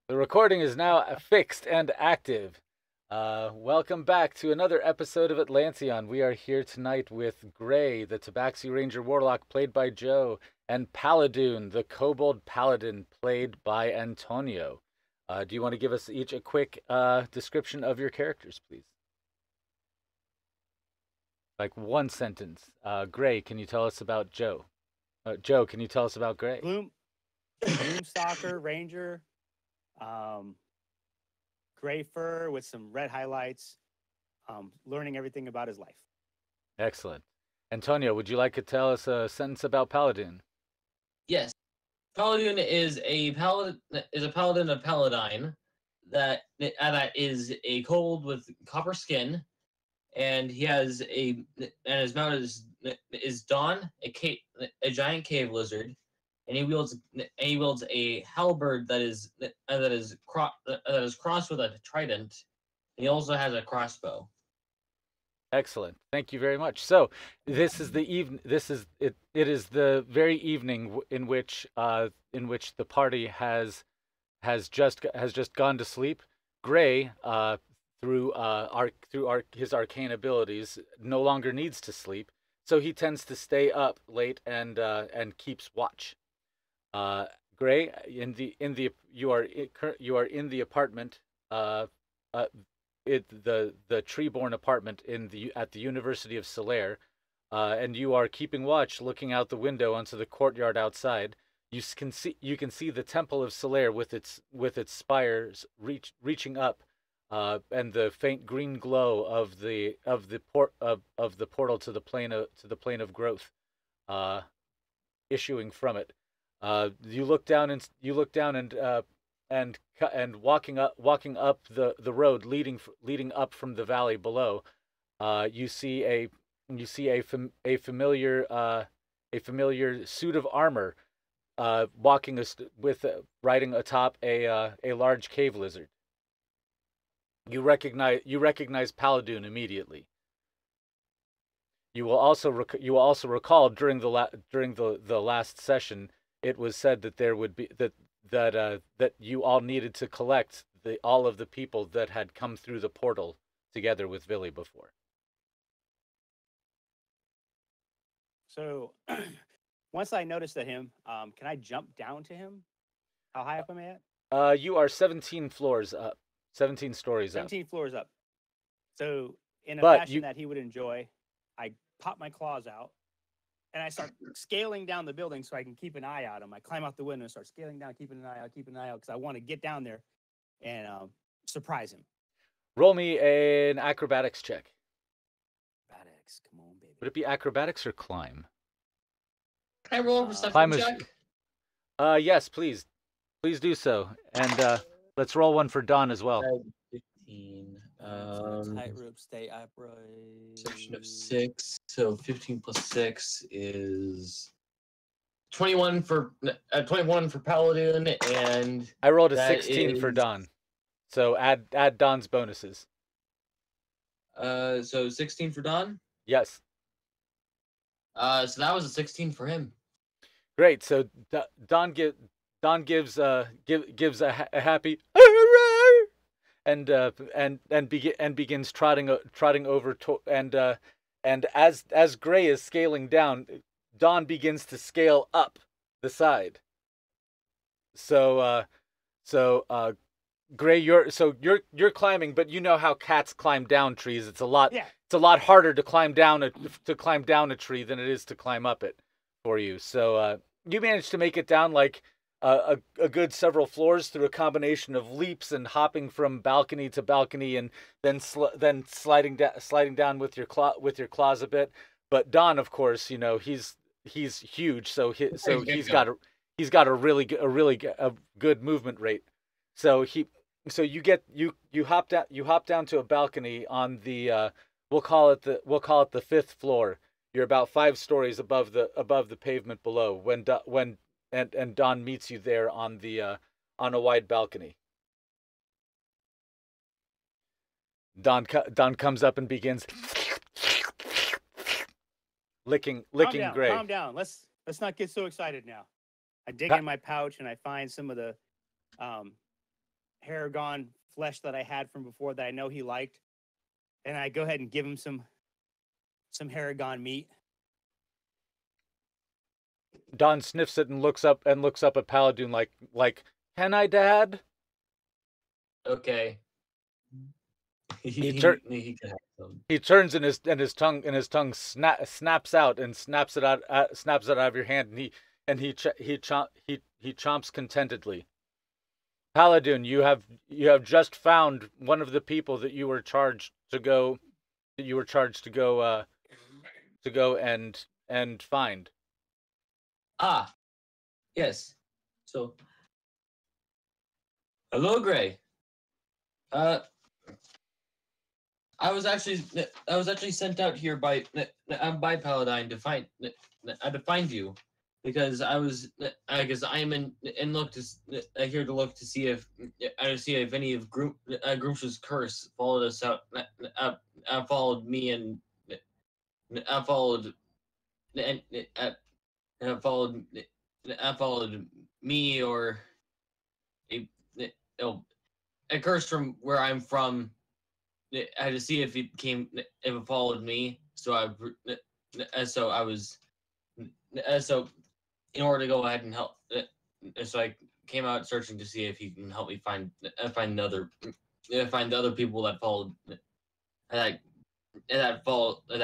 The recording is now fixed and active. Welcome back to another episode of Atlanteon. We are here tonight with Gray, the Tabaxi Ranger Warlock, played by Joe, and Paladoon, the Kobold Paladin, played by Antonio. Do you want to give us each a quick description of your characters, please? Like one sentence. Gray, can you tell us about Joe? Joe, can you tell us about Gray? Gloomstalker Ranger, um, gray fur with some red highlights, learning everything about his life. Excellent. Antonio, would you like to tell us a sentence about Paladin? Yes, Paladoon is a paladin of Paladine that is a kobold with copper skin, and his mount is Dawn, a giant cave lizard, and he wields a halberd that is crossed with a trident. And he also has a crossbow. Excellent. Thank you very much. So, this is the even. This is it. It is the very evening in which the party has just gone to sleep. Gray, through his arcane abilities, no longer needs to sleep, so he tends to stay up late and keeps watch. Uh, Gray, in the you are in the apartment. Uh, the treeborn apartment in the at the University of Sylaire, and you are keeping watch, looking out the window onto the courtyard outside. You can see the Temple of Sylaire with its spires reaching up, and the faint green glow of the portal to the plane of growth, uh, issuing from it. You look down and walking up the road leading up from the valley below. You see a familiar suit of armor, walking with riding atop a large cave lizard. You recognize Paladoon immediately. You will also recall during the last session, it was said that there would be that you all needed to collect all of the people that had come through the portal together with Billy before. So once I noticed that him, can I jump down to him? How high up am I at? You are 17 floors up, 17 stories up. 17 floors up. So in a But fashion you that he would enjoy, I pop my claws out and I start scaling down the building so I can keep an eye out him. I climb out the window and start scaling down, keeping an eye out because I want to get down there and surprise him. roll me an acrobatics check. Acrobatics, come on, baby. Would it be acrobatics or climb? Can I roll a perception Climb is. check? Yes, please. Please do so. And let's roll one for Don as well. 15. Tightrope, stay upright. Section of 6. So 15 plus 6 is 21 for Paladin, and I rolled a that 16 for is- Don. So add Don's bonuses. so 16 for Don. Yes. So that was a 16 for him. Great. So Don gives a happy "Hooray!" and begins trotting over to, and as Gray is scaling down, Don begins to scale up the side. So Gray, you're climbing, but you know how cats climb down trees. It's a lot Yeah. it's a lot harder to climb down a tree than it is to climb up it for you. So you managed to make it down like a good several floors through a combination of leaps and hopping from balcony to balcony, and then sliding down with your claws a bit. But Don, of course, he's huge, so he's got a good movement rate. So you hop down to a balcony on the we'll call it the fifth floor. You're about 5 stories above the pavement below when Don meets you there on a wide balcony. Don comes up and begins licking Gray. Calm down. Let's not get so excited now. I dig in my pouch and I find some of the Haragon flesh that I had from before that I know he liked, and I go ahead and give him some Haragon meat. Don sniffs it and looks up at Paladoon like, "Can I, Dad?" Okay. He He can have some. He turns and his tongue snaps out and snaps it out of your hand, and he chomps contentedly. Paladoon, you have just found one of the people that you were charged to go and find. Ah, yes. So, hello, Gray. I was actually sent out here by Paladine to find you because I am in look to here to look to see if any of Groomsh's curse followed us out, followed me and followed followed me or a curse from where I'm from. I had to see if it followed me. So I was in order to go ahead and help. So I came out searching to see if you can help me find the other people that followed that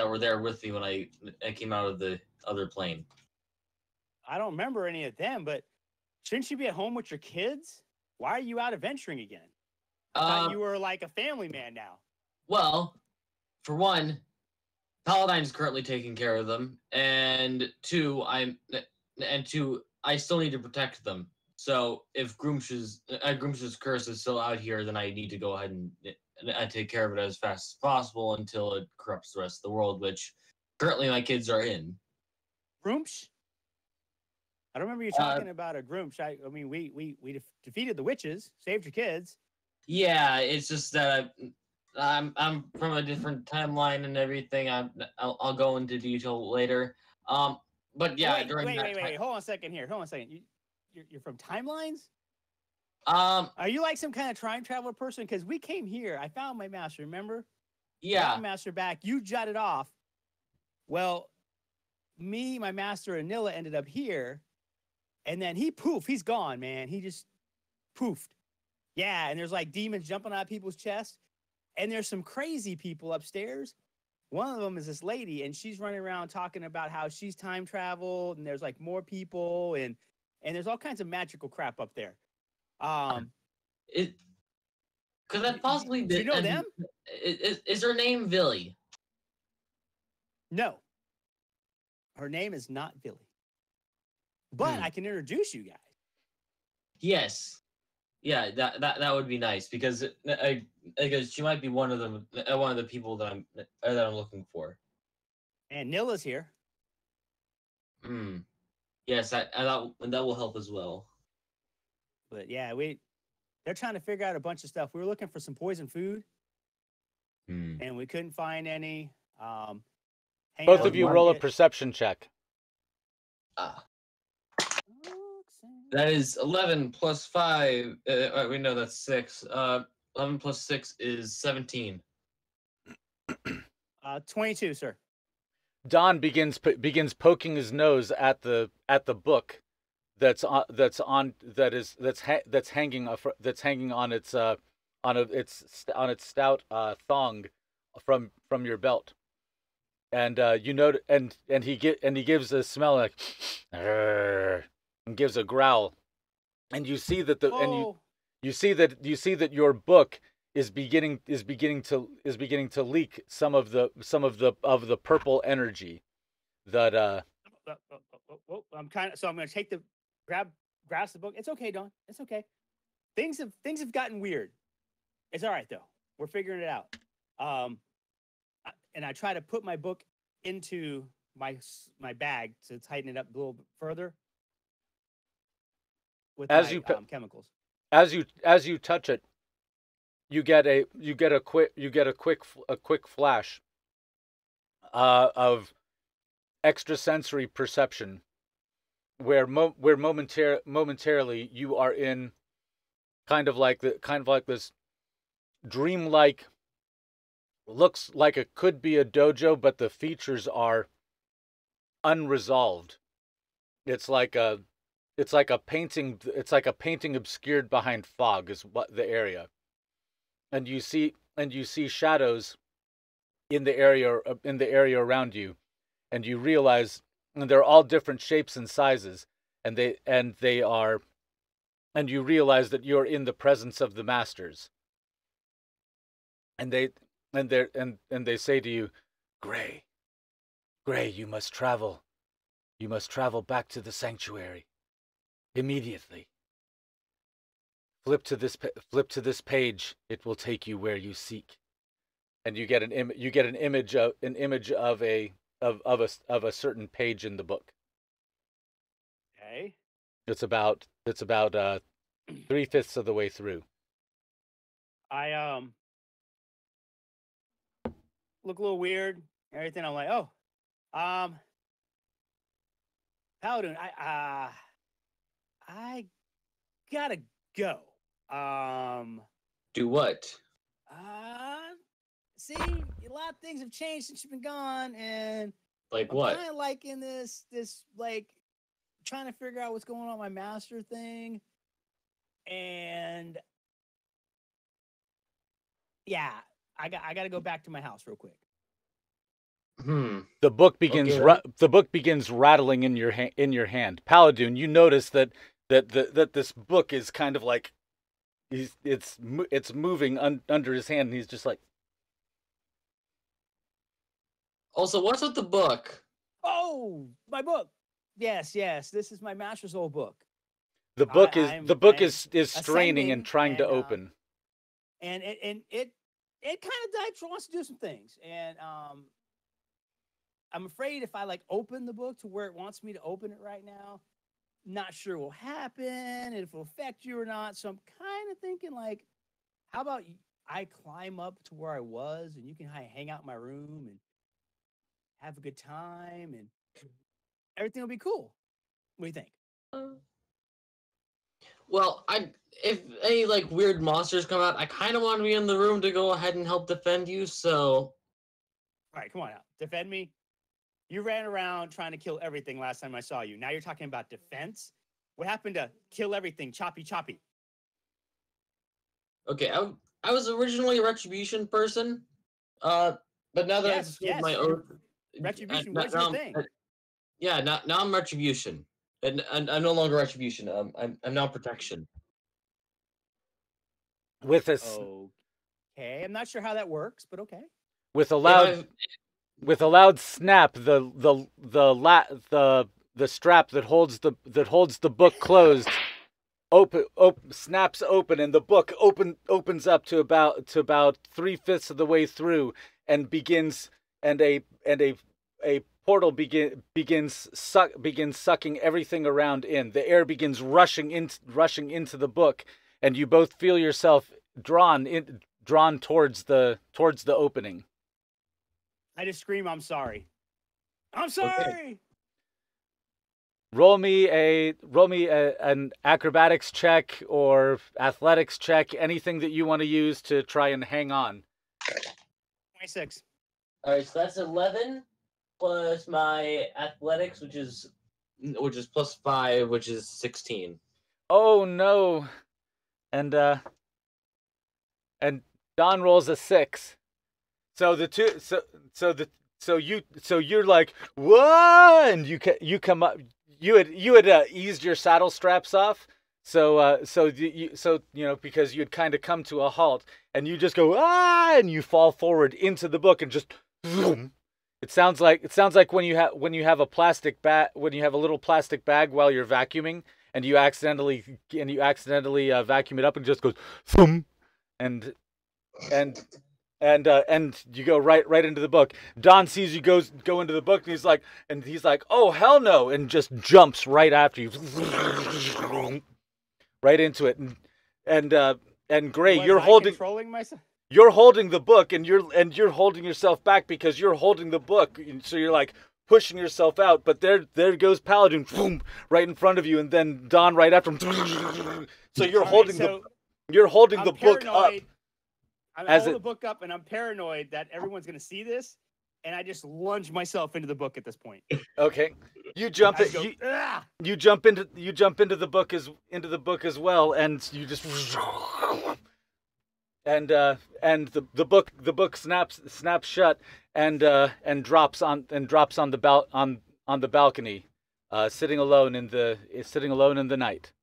were there with me when I came out of the other plane. I don't remember any of them, but shouldn't you be at home with your kids? Why are you out adventuring again? I thought you were like a family man now. Well, for one, Paladine's currently taking care of them, and two, I still need to protect them. So if Groomsh's curse is still out here, then I need to go ahead and take care of it as fast as possible until it corrupts the rest of the world, which currently my kids are in. Groomsh? I don't remember you talking about a Groomsh. I mean, we defeated the witches, saved your kids. Yeah, it's just that I'm from a different timeline and everything. I'll go into detail later. But yeah, wait. Hold on a second here. Hold on a second. You're from timelines? Are you like some kind of time traveler person? Because we came here. I found my master. Remember? Yeah. My master back. You jutted off. Well, me, my master, and Nilla ended up here, and then he's gone, man. He just poofed. Yeah, and there's like demons jumping out of people's chests. And there's some crazy people upstairs. One of them is this lady, and she's running around talking about how she's time traveled, and there's like more people, and there's all kinds of magical crap up there. Could that possibly do you know them? Is her name Villy? No. Her name is not Villy. But I can introduce you guys. Yes. Yeah, that would be nice because she might be one of the people that I'm looking for. And Nilla's here. Yes, that will help as well. But yeah, they're trying to figure out a bunch of stuff. We were looking for some poison food, and we couldn't find any. Both of you roll a perception check. That is 11 plus 5. We know that's 6. 11 plus 6 is 17. 22, sir. Don begins poking his nose at the book that's hanging on its stout thong from your belt, and you know, and he gives a smell like and gives a growl, and you see that you see that your book is beginning to leak some of the purple energy that I'm going to take grasp the book. It's okay, Don. It's okay. Things have gotten weird. It's all right though. We're figuring it out. And I try to put my book into my bag to tighten it up a little bit further with chemicals. As you touch it, you get a quick flash of extrasensory perception, where momentarily you are in kind of like this dreamlike. Looks like it could be a dojo, but the features are unresolved. It's like a painting. It's like a painting obscured behind fog is what the area, and you see shadows in the area around you, and you realize they're all different shapes and sizes, and you realize that you're in the presence of the masters, and they say to you, Gray, you must travel. You must travel back to the sanctuary immediately. Flip to this page. It will take you where you seek. And you get an image of a certain page in the book. Okay. It's about 3/5 of the way through. I look a little weird. Everything. I'm like, oh, Paladoon. I gotta go. Do what? See, a lot of things have changed since you've been gone, and Like I'm what? kind of liking this like trying to figure out what's going on with my master thing, and yeah, I got to go back to my house real quick. The book begins. Okay. The book begins rattling in your hand. Paladoon, you notice that this book is kind of like it's moving under his hand, and he's just like. Also, what's with the book? Oh, my book. Yes. This is my master's old book. The book is straining and ascending, trying to and, open. And it kind of wants to do some things, and I'm afraid if I like open the book to where it wants me to open it right now, not sure what will happen, if it'll affect you or not. So I'm kind of thinking like, how about I climb up to where I was, and you can hang out in my room and have a good time, and everything will be cool. What do you think? Well, if any like weird monsters come out, I kind of want to be in the room to go ahead and help defend you. So, All right, come on out. Defend me. You ran around trying to kill everything last time I saw you. Now you're talking about defense? What happened to kill everything, choppy? okay, I was originally a retribution person, but now that I've fulfilled my oath, Retribution now was your I'm- thing. yeah, now I'm retribution, and I'm no longer retribution. I'm now protection. With a Okay, I'm not sure how that works, but okay. with a loud snap, the strap that holds the book closed snaps open, and the book opens up to about 3/5 of the way through, and a portal begins sucking everything around in. The air begins rushing into the book, and you both feel yourself drawn towards the opening. I just scream, I'm sorry. I'm sorry! Okay. Roll me an acrobatics check or athletics check, anything that you want to use to try and hang on. 26. All right, so that's 11 plus my athletics, which is plus 5, which is 16. Oh no. And Don rolls a 6. So you're like, whoa, and you come up. You had eased your saddle straps off, so because you'd kind of come to a halt, and you just go and you fall forward into the book and just boom. It sounds like when you have a little plastic bag while you're vacuuming, and you accidentally vacuum it up, and it just goes boom, and you go right into the book. Don sees you go into the book, and he's like, oh hell no, and just jumps right after you, right into it, and Gray, you're controlling myself. You're holding the book, and you're holding yourself back because you're holding the book, so you're like pushing yourself out. But there goes Paladoon, boom, right in front of you, and then Don right after him. So you're holding the. You're holding I'm the book up. paranoid. I'm as holding it- the book up, and I'm paranoid that everyone's going to see this, and I just lunge myself into the book at this point. Okay. You jump I it. just go, "Ah!" You jump into the book as well, and you just and the book snaps shut and drops on the balcony, sitting alone in the night.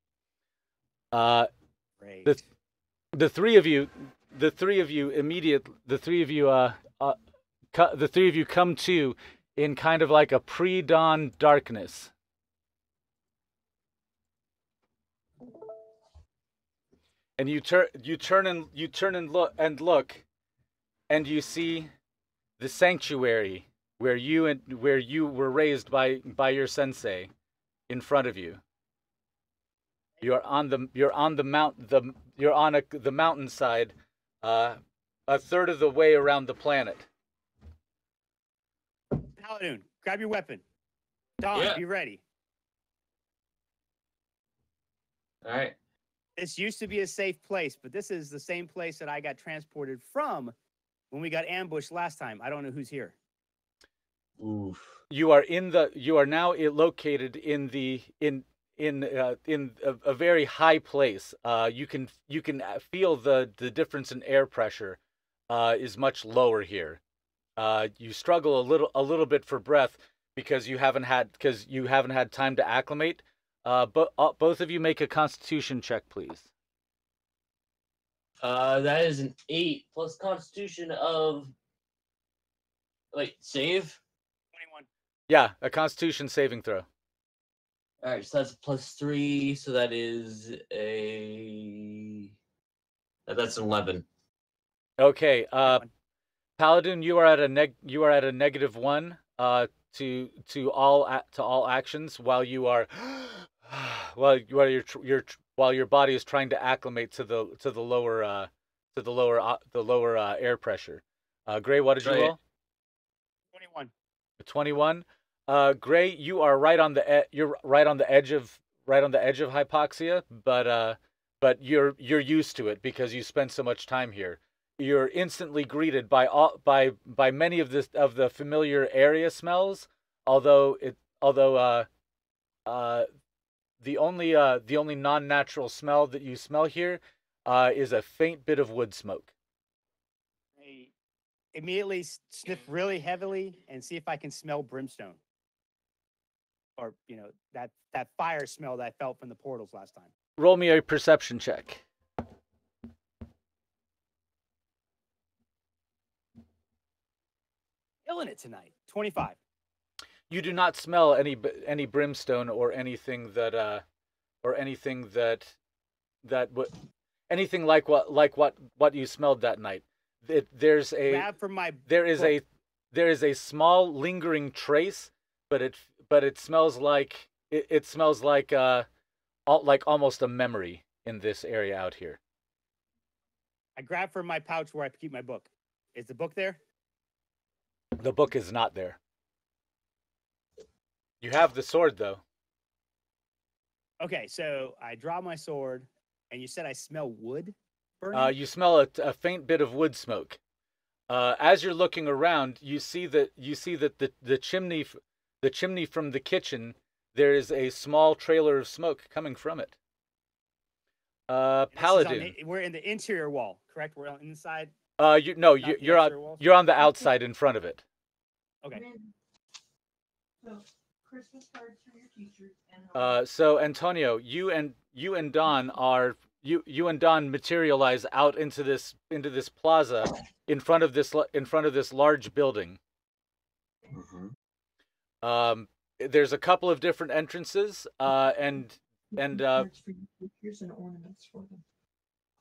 Great. The three of you come to in kind of like a pre-dawn darkness. And you turn and look, and you see the sanctuary where you were raised by your sensei in front of you. You're on the mountainside, a third of the way around the planet. Paladoon, grab your weapon. Don, Yeah. be ready. All right. This used to be a safe place, but this is the same place that I got transported from when we got ambushed last time. I don't know who's here. Oof. You are now located in a very high place. You can feel the difference in air pressure is much lower here. You struggle a little bit for breath because you haven't had time to acclimate. But both of you make a Constitution check, please. That is an 8 plus Constitution of. Wait, save. 21. Yeah, a Constitution saving throw. All right, so that's +3. So that is that's an 11. Okay, Paladoon, you are at a -1 to all actions while your body is trying to acclimate to the lower air pressure. Gray, what did you Right. roll? 21. 21. Gray, you are right on the edge of hypoxia, but you're used to it because you spend so much time here. You're instantly greeted by many of the familiar area smells, although the only non-natural smell that you smell here is a faint bit of wood smoke. I immediately sniff really heavily and see if I can smell brimstone. Or, that fire smell that I felt from the portals last time. Roll me a perception check. Killing it tonight. 25. You do not smell any brimstone or anything anything like what you smelled that night. There is a small lingering trace, but it smells like almost a memory in this area out here. I grab from my pouch where I keep my book. Is the book there? The book is not there. You have the sword, though. Okay, so I draw my sword, and you said I smell wood burning? You smell a faint bit of wood smoke. As you're looking around, you see that the chimney from the kitchen, there is a small trailer of smoke coming from it. Paladoon. We're in the interior wall, correct? We're on the inside. You're on the outside in front of it. Okay. So Christmas cards for your teachers and So Antonio, you and Don materialize out into this plaza in front of this large building. Mm-hmm. There's a couple of different entrances, and cards for your teachers and ornaments for them.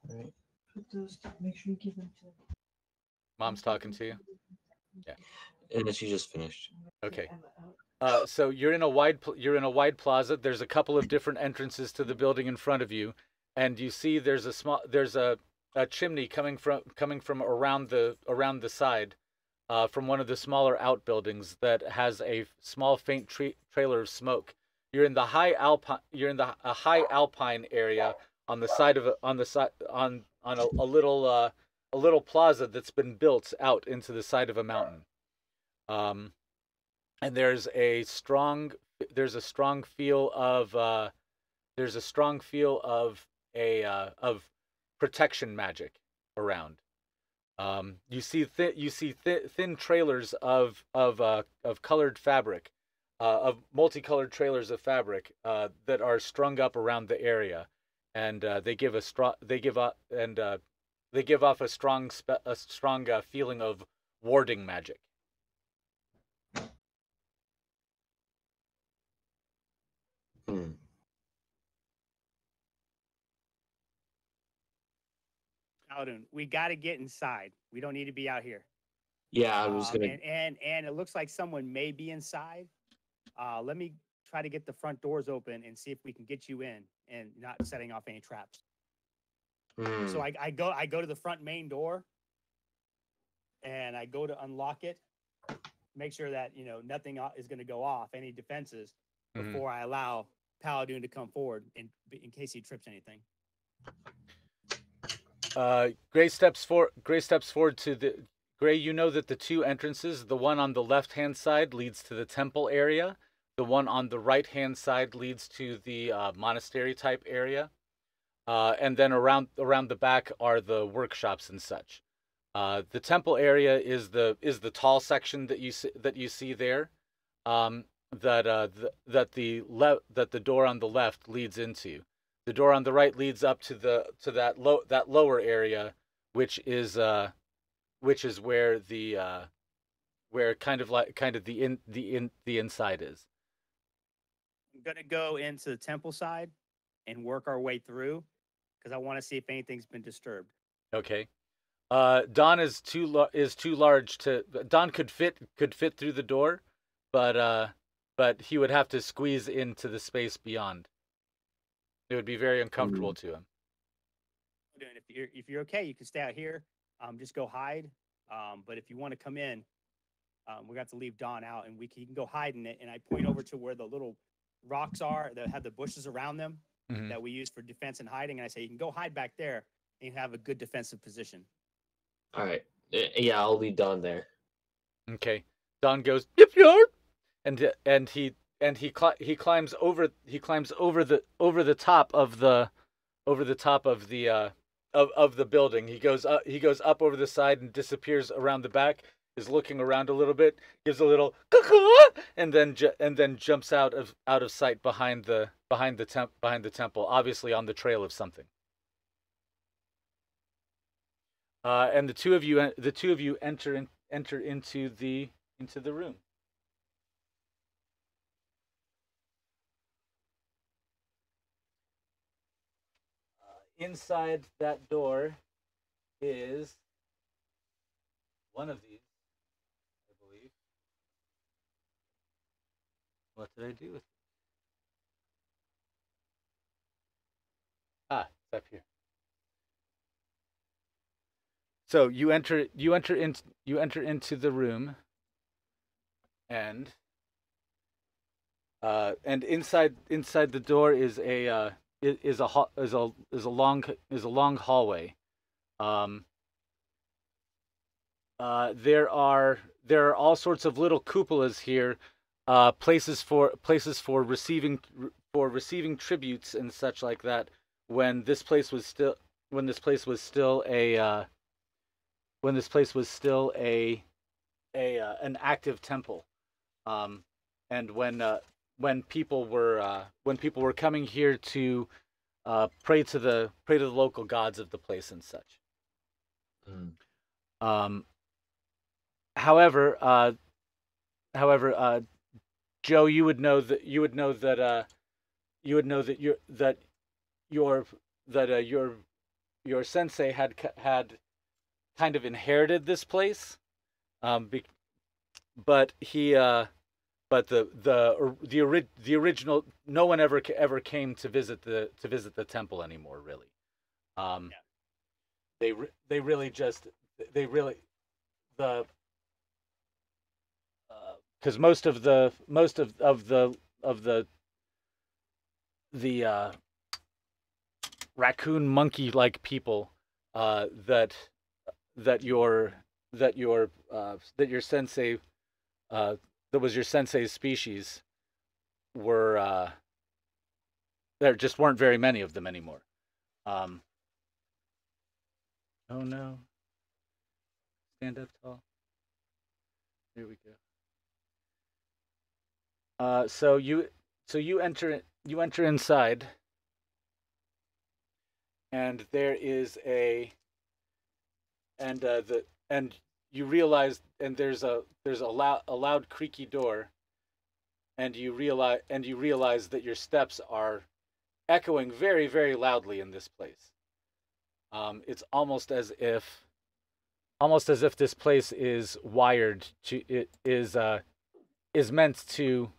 Right. Put those. Make sure you give them to. Mom's talking to you. Yeah. And she just finished. Okay. So you're in a wide plaza. There's a couple of different entrances to the building in front of you, and you see there's a chimney coming from around the side, from one of the smaller outbuildings that has a small faint trailer of smoke. You're in a high alpine area on the side of a little plaza that's been built out into the side of a mountain. And there's a strong feel of of protection magic around. You see thin trailers of colored fabric, of multicolored trailers of fabric that are strung up around the area, and they give off a strong feeling of warding magic. Hmm. Paladoon, we got to get inside. We don't need to be out here. Yeah, I was gonna. And it looks like someone may be inside. Let me try to get the front doors open and see if we can get you in and not setting off any traps. Hmm. So I go to the front main door, and I go to unlock it, make sure that nothing is going to go off, any defenses, before I allow Paladoon to come forward in case he trips anything. Gray steps forward to the Gray. You know that the two entrances, the one on the left-hand side leads to the temple area. The one on the right-hand side leads to the monastery type area. And then around the back are the workshops and such. The temple area is the tall section that you see there. That the door on the left leads into. The door on the right leads up to that lower area, which is where the inside is. I'm gonna go into the temple side and work our way through because I want to see if anything's been disturbed. Okay. Don is too large to. Don could fit through the door, but he would have to squeeze into the space beyond. It would be very uncomfortable to him. If you're okay, you can stay out here. Just go hide. But if you want to come in, we got to leave Don out, and he can go hide in it. And I point over to where the little rocks are that have the bushes around them that we use for defense and hiding. And I say, you can go hide back there, and you have a good defensive position. All right. Yeah, I'll lead Don there. Okay. Don goes, "Yip yard," and he climbs over the top of the building. He goes up over the side and disappears around the back. Is looking around a little bit, gives a little and then jumps out of sight behind the temple, obviously on the trail of something. And the two of you enter into the room. Inside that door is one of these, I believe. What did I do with it? Ah, it's up here. So you enter into the room, and inside the door is a long hallway. There are all sorts of little cupolas here, places for receiving tributes and such like that. When this place was still an active temple, and when people were coming here to pray to the local gods of the place and such. However, Joe, you would know that your sensei had kind of inherited this place, but the original, no one ever came to visit the temple anymore, really. Because most of the raccoon monkey like people that your sensei that was your sensei's species were there just weren't very many of them anymore. Oh no. Stand up tall. Here we go. So you enter inside, and there is and you realize, and there's a loud creaky door, and you realize that your steps are echoing very, very loudly in this place. It's almost as if this place is wired to, it is meant to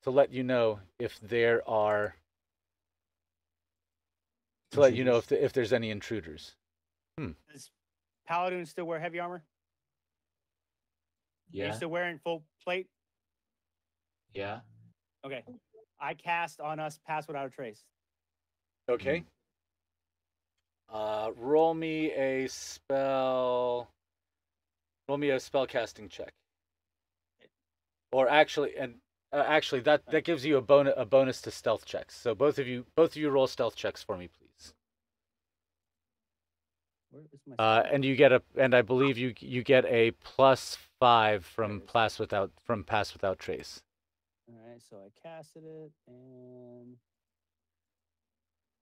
let you know if there are, to let you know if there's any intruders. Does Paladoon still wear heavy armor? Are you Yeah. still wearing full plate? Yeah. Okay. I cast on us pass without a trace. Okay. Roll me a spell casting check. Or actually, that gives you a bonus to stealth checks. So both of you roll stealth checks for me, please. Where is my And I believe you get a +5 from pass without trace. All right, so I casted it, and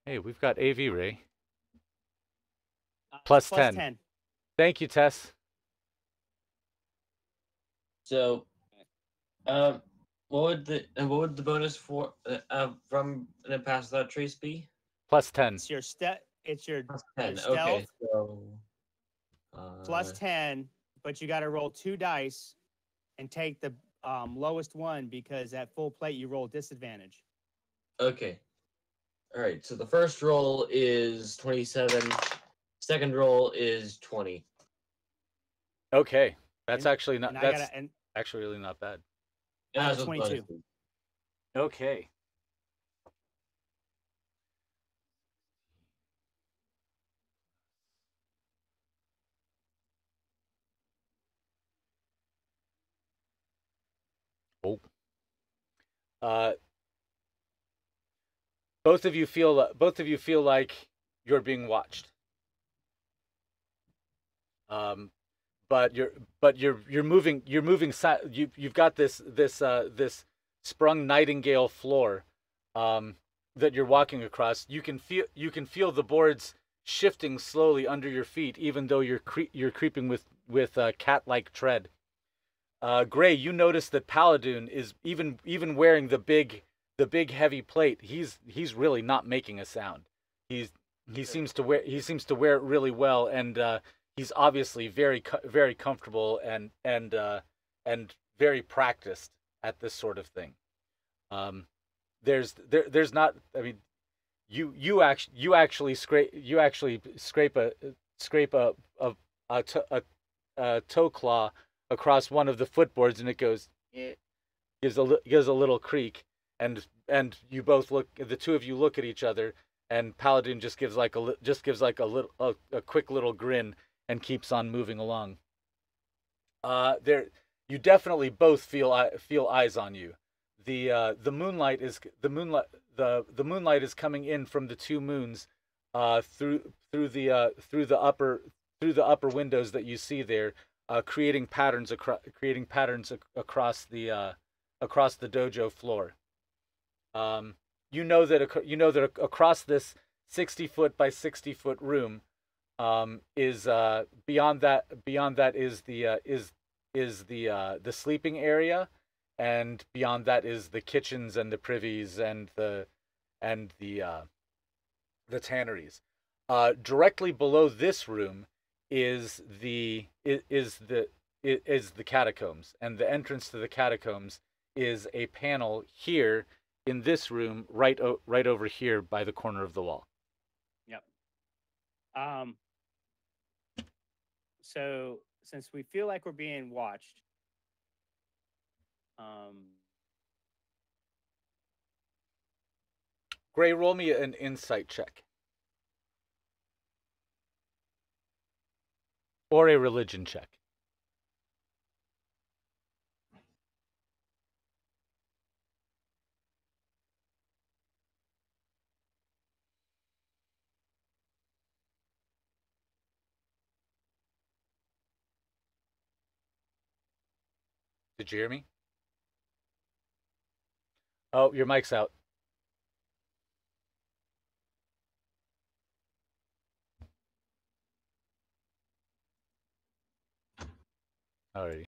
Hey, we've got AV Ray. plus 10. 10. Thank you, Tess. So, what would the bonus for from the pass without trace be? +10. It's your step. It's your 10. stealth Okay. So, plus 10, but you got to roll 2 dice and take the lowest one, because at full plate you roll disadvantage. Okay. All right. So the first roll is 27. Second roll is 20. Okay, that's And- actually not. And That's I got actually really not bad. And I that's got what the 22. bonus is. Okay. Oh. Both of you feel like you're being watched. But you're moving you've got this sprung nightingale floor that you're walking across. You can feel the boards shifting slowly under your feet, even though you're creeping with cat-like tread. Gray, you notice that Paladoon is even wearing the big heavy plate. He's really not making a sound. He seems to wear it really well, and he's obviously very comfortable and very practiced at this sort of thing. There's not. I mean, you actually scrape a toe claw across one of the footboards, and it goes, gives a little creak, and you both look. The two of you look at each other, and Paladoon just gives like a quick little grin and keeps on moving along. You definitely both feel eyes on you. The moonlight is coming in from the two moons, through the upper windows that you see there, creating patterns across the dojo floor. You know that across this 60-foot by 60-foot room, is beyond that is the sleeping area, and beyond that is the kitchens and the privies and the tanneries. Directly below this room is the catacombs, and the entrance to the catacombs is a panel here in this room, right over here by the corner of the wall. Yep. So since we feel like we're being watched, Gray, roll me an insight check. Or a religion check. Did you hear me? Oh, your mic's out. Alrighty.